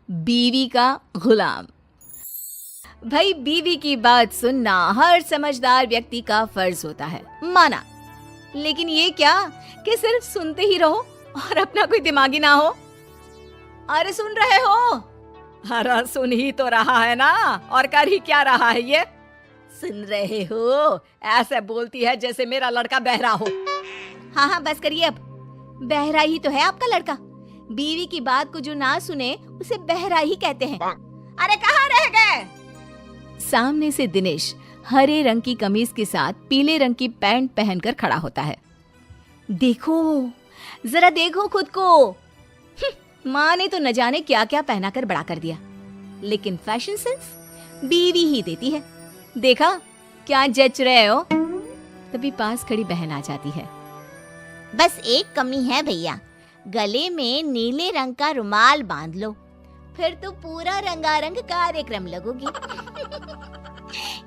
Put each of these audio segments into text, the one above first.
बीवी का गुलाम। भाई, बीवी की बात सुनना हर समझदार व्यक्ति का फर्ज होता है, माना। लेकिन ये क्या कि सिर्फ सुनते ही रहो और अपना कोई दिमागी ना हो। अरे सुन रहे हो? अरे सुन ही तो रहा है ना, और कर ही क्या रहा है ये? सुन रहे हो? ऐसे बोलती है जैसे मेरा लड़का बहरा हो। हाँ, बस करिए अब। बहरा ही तो है आपका लड़का। बीवी की बात को जो ना सुने उसे बहरा ही कहते हैं। अरे कहाँ रह गए? सामने से दिनेश हरे रंग की कमीज के साथ पीले रंग की पैंट पहनकर खड़ा होता है। देखो, जरा देखो खुद को। माँ ने तो न जाने क्या क्या पहना कर बड़ा कर दिया, लेकिन फैशन सेंस बीवी ही देती है। देखा क्या जच रहे हो? तभी पास खड़ी बहन आ जाती है। बस एक कमी है भैया, गले में नीले रंग का रुमाल बांध लो, फिर तो पूरा रंगारंग कार्यक्रम लगोगी।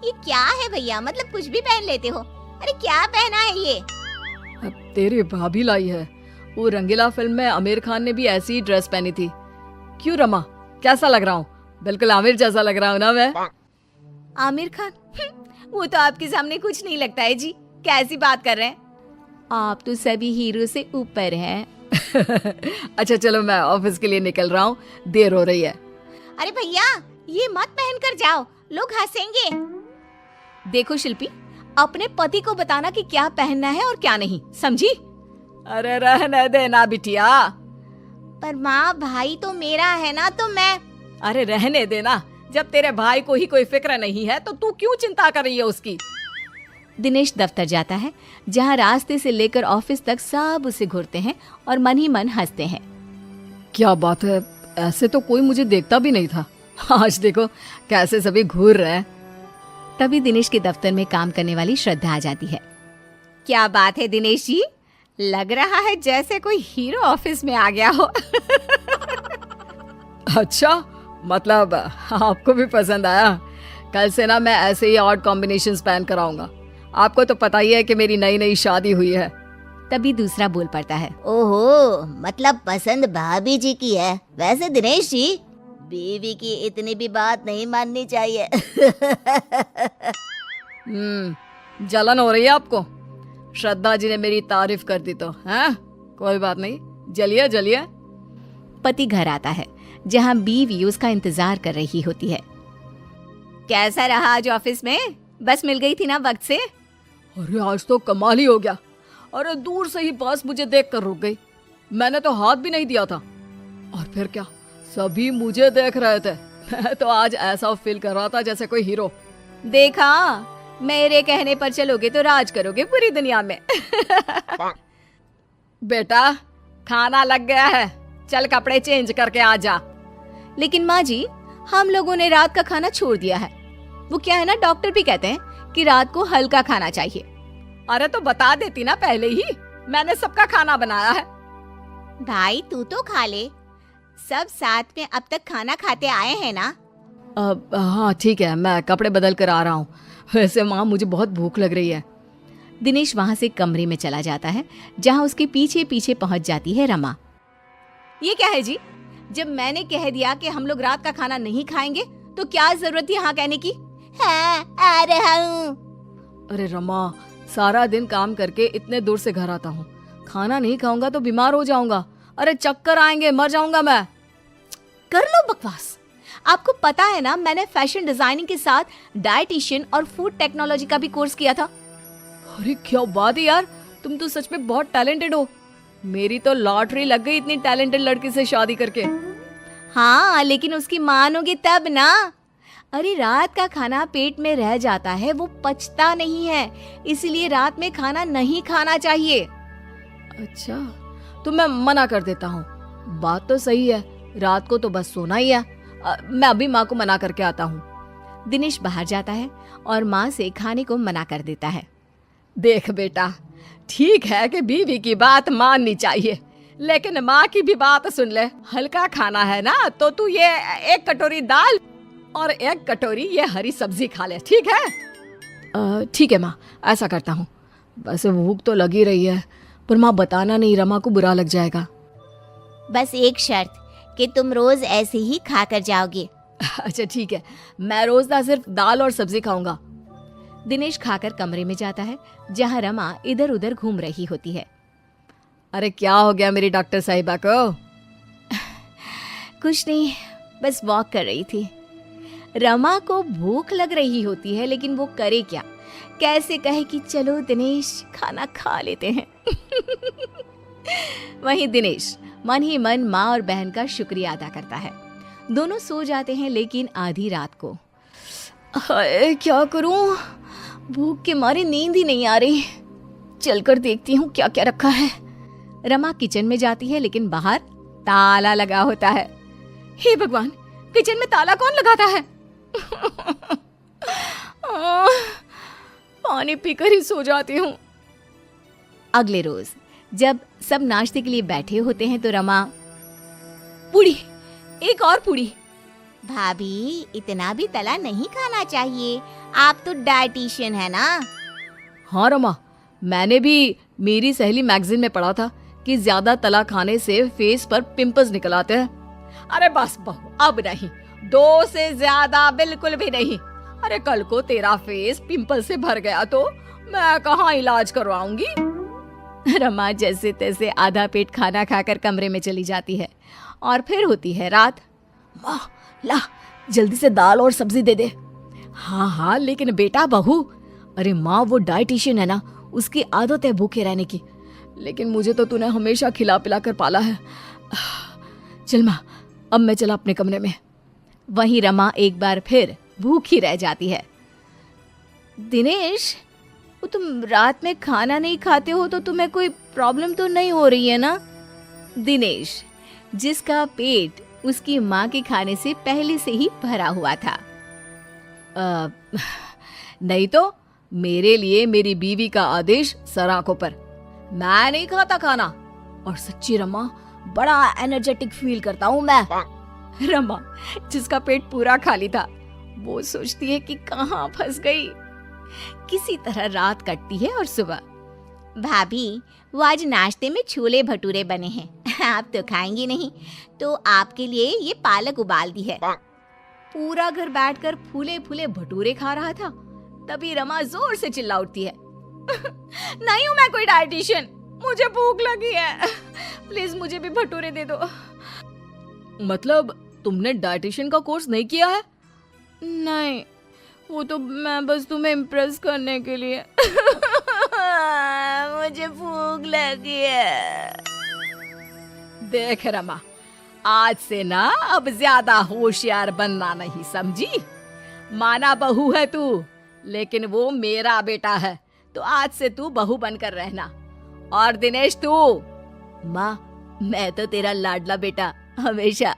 ये क्या है भैया, मतलब कुछ भी पहन लेते हो? अरे क्या पहना है ये? अब तेरी भाभी लाई है। वो रंगीला फिल्म में आमिर खान ने भी ऐसी ही ड्रेस पहनी थी। क्यों रमा, कैसा लग रहा हूँ? बिल्कुल आमिर जैसा लग रहा हूँ ना मैं? आमिर खान? वो तो आपके सामने कुछ नहीं लगता है जी। कैसी बात कर रहे हैं आप? तो सभी हीरो से ऊपर हैं। अच्छा चलो, मैं ऑफिस के लिए निकल रहा हूँ, देर हो रही है। अरे भैया, ये मत पहन कर जाओ, लोग हंसेंगे। देखो शिल्पी, अपने पति को बताना कि क्या पहनना है और क्या नहीं, समझी? अरे रहने देना बिटिया। पर माँ, भाई तो मेरा है ना, तो मैं। अरे रहने देना, जब तेरे भाई को ही कोई फिक्र नहीं है तो तू क्यों चिंता कर रही है उसकी? दिनेश दफ्तर जाता है, जहाँ रास्ते से लेकर ऑफिस तक सब उसे घूरते हैं और मन ही मन हंसते हैं। क्या बात है, ऐसे तो कोई मुझे देखता भी नहीं था। आज देखो कैसे सभी घूर रहे हैं। तभी दिनेश के दफ्तर में काम करने वाली श्रद्धा आ जाती है। क्या बात है दिनेश जी, लग रहा है जैसे कोई हीरो ऑफिस में आ गया हो। अच्छा, मतलब आपको भी पसंद आया? कल से ना मैं ऐसे ही ऑड कॉम्बिनेशंस पहन कर आऊंगा। आपको तो पता ही है कि मेरी नई नई शादी हुई है। तभी दूसरा बोल पड़ता है। ओहो, मतलब पसंद भाभी जी की है। वैसे दिनेश जी, बीवी की इतनी भी बात नहीं माननी चाहिए। जलन हो रही है आपको? श्रद्धा जी ने मेरी तारीफ कर दी तो हैं? कोई बात नहीं, जलिए जलिए। पति घर आता है, जहाँ बीवी उसका इंतजार कर रही होती है। कैसा रहा आज ऑफिस में? बस मिल गई थी ना वक्त से? अरे आज तो कमाल ही हो गया। अरे दूर से ही बस मुझे देखकर रुक गई। मैंने तो हाथ भी नहीं दिया था। और फिर क्या, सभी मुझे देख रहे थे। मैं तो आज ऐसा फील कर रहा था जैसे कोई हीरो। देखा, मेरे कहने पर चलोगे तो राज करोगे पूरी दुनिया में। बेटा, खाना लग गया है, चल कपड़े चेंज करके आ जा। लेकिन माँ जी, हम लोगों ने रात का खाना छोड़ दिया है। वो क्या है ना, डॉक्टर भी कहते हैं कि रात को हल्का खाना चाहिए। अरे तो बता देती ना पहले ही, मैंने सबका खाना बनाया है। भाई तू तो खा ले, सब साथ में अब तक खाना खाते आए हैं ना। हाँ ठीक है, मैं कपड़े बदल कर आ रहा हूँ। वैसे माँ, मुझे बहुत भूख लग रही है। दिनेश वहाँ से कमरे में चला जाता है, जहाँ उसके पीछे पीछे पहुँच जाती है रमा। ये क्या है जी? जब मैंने कह दिया कि हम लोग रात का खाना नहीं खाएंगे तो क्या जरूरत थी यहाँ कहने की? हाँ, आ रहा हूँ। अरे रमा, सारा दिन काम करके इतने दूर से घर आता हूँ, खाना नहीं खाऊंगा तो बीमार हो जाऊंगा। अरे चक्कर आएंगे, मर जाऊंगा मैं। कर लो बकवास। आपको पता है ना, मैंने फैशन डिजाइनिंग के साथ डाइटिशियन और फूड टेक्नोलॉजी का भी कोर्स किया था। अरे क्या बात है यार, तुम तो सच में बहुत टैलेंटेड हो। मेरी तो लॉटरी लग गई इतनी टैलेंटेड लड़की से शादी करके। हाँ, लेकिन उसकी मानोगे तब ना। अरे रात का खाना पेट में रह जाता है, वो पचता नहीं है, इसलिए रात में खाना नहीं खाना चाहिए। अच्छा, तो मैं मना कर देता हूँ। बात तो सही है, रात को तो बस सोना ही है। मैं अभी माँ को मना करके आता हूँ। दिनेश बाहर जाता है और माँ से खाने को मना कर देता है। देख बेटा, ठीक है कि बीवी की बात माननी चाहिए, लेकिन माँ की भी बात सुन ले। हल्का खाना है ना, तो तू ये 1 कटोरी दाल और 1 कटोरी ये हरी सब्जी खा ले, ठीक है? ठीक है माँ, ऐसा करता हूँ। वैसे भूख तो लगी रही है, पर माँ बताना नहीं, रमा को बुरा लग जाएगा। बस एक शर्त कि तुम रोज ऐसे ही खाकर जाओगे। अच्छा ठीक है, मैं रोज ना सिर्फ दाल और सब्जी खाऊंगा। दिनेश खाकर कमरे में जाता है जहाँ रमा इधर उधर घूम रही होती है। अरे क्या हो गया मेरी डॉक्टर साहिबा को? कुछ नहीं, बस वॉक कर रही थी। रमा को भूख लग रही होती है लेकिन वो करे क्या, कैसे कहे कि चलो दिनेश खाना खा लेते हैं। वहीं दिनेश मन ही मन माँ और बहन का शुक्रिया अदा करता है। दोनों सो जाते हैं लेकिन आधी रात को। हाय क्या करूं, भूख के मारे नींद ही नहीं आ रही। चलकर देखती हूँ क्या क्या रखा है। रमा किचन में जाती है लेकिन बाहर ताला लगा होता है। हे भगवान, किचन में ताला कौन लगाता है? पानी पीकर ही सो जाती हूँ। अगले रोज जब सब नाश्ते के लिए बैठे होते हैं तो रमा, पूड़ी, एक और पूड़ी। भाभी इतना भी तला नहीं खाना चाहिए, आप तो डाइटिशियन है ना। हाँ रमा, मैंने भी मेरी सहेली मैगजीन में पढ़ा था कि ज्यादा तला खाने से फेस पर पिंपल्स निकल आते हैं। अरे बस बहू, अब नहीं, 2 से ज्यादा बिल्कुल भी नहीं। अरे कल को तेरा फेस पिंपल से भर गया तो मैं कहाँ इलाज करवाऊंगी। रमा जैसे तैसे आधा पेट खाना खाकर कमरे में चली जाती है और फिर होती है रात। माँ ला, जल्दी से दाल और सब्जी दे दे। हाँ हाँ लेकिन बेटा बहू, अरे माँ वो डाइटिशियन है ना, उसकी आदत है भूखे रहने की, लेकिन मुझे तो तूने हमेशा खिला पिला कर पाला है। चल माँ, अब मैं चला अपने कमरे में। वहीं रमा एक बार फिर भूखी रह जाती है। दिनेश, वो तुम रात में खाना नहीं खाते हो तो तुम्हें कोई प्रॉब्लम तो नहीं हो रही है ना? दिनेश, जिसका पेट उसकी माँ के खाने से पहले से ही भरा हुआ था। नहीं तो मेरे लिए मेरी बीवी का आदेश सर आंखों पर। मैं नहीं खाता खाना, और सच्ची रमा बड़ा एनर्जेटिक फील करता हूँ मैं। रमा जिसका पेट पूरा खाली था वो सोचती है कि कहाँ फंस गई। किसी तरह रात कटती है और सुबह, भाभी वो आज नाश्ते में छोले भटूरे बने हैं, आप तो खाएंगी नहीं तो आपके लिए ये पालक उबाल दी है। पूरा घर बैठकर फूले फूले भटूरे खा रहा था, तभी रमा जोर से चिल्ला उठती है। नहीं हूँ मैं कोई डाइटिशियन, मुझे भूख लगी है, प्लीज मुझे भी भटूरे दे दो। मतलब तुमने डाइटिशियन का कोर्स नहीं किया है? नहीं, वो तो मैं बस तुम्हें इम्प्रेस करने के लिए। मुझे भूख लगी है। देख रमा, आज से ना अब ज्यादा होशियार बनना नहीं, समझी? माना बहू है तू, लेकिन वो मेरा बेटा है, तो आज से तू बहू बनकर रहना। और दिनेश तू, माँ मैं तो तेरा लाडला बेटा हमेशा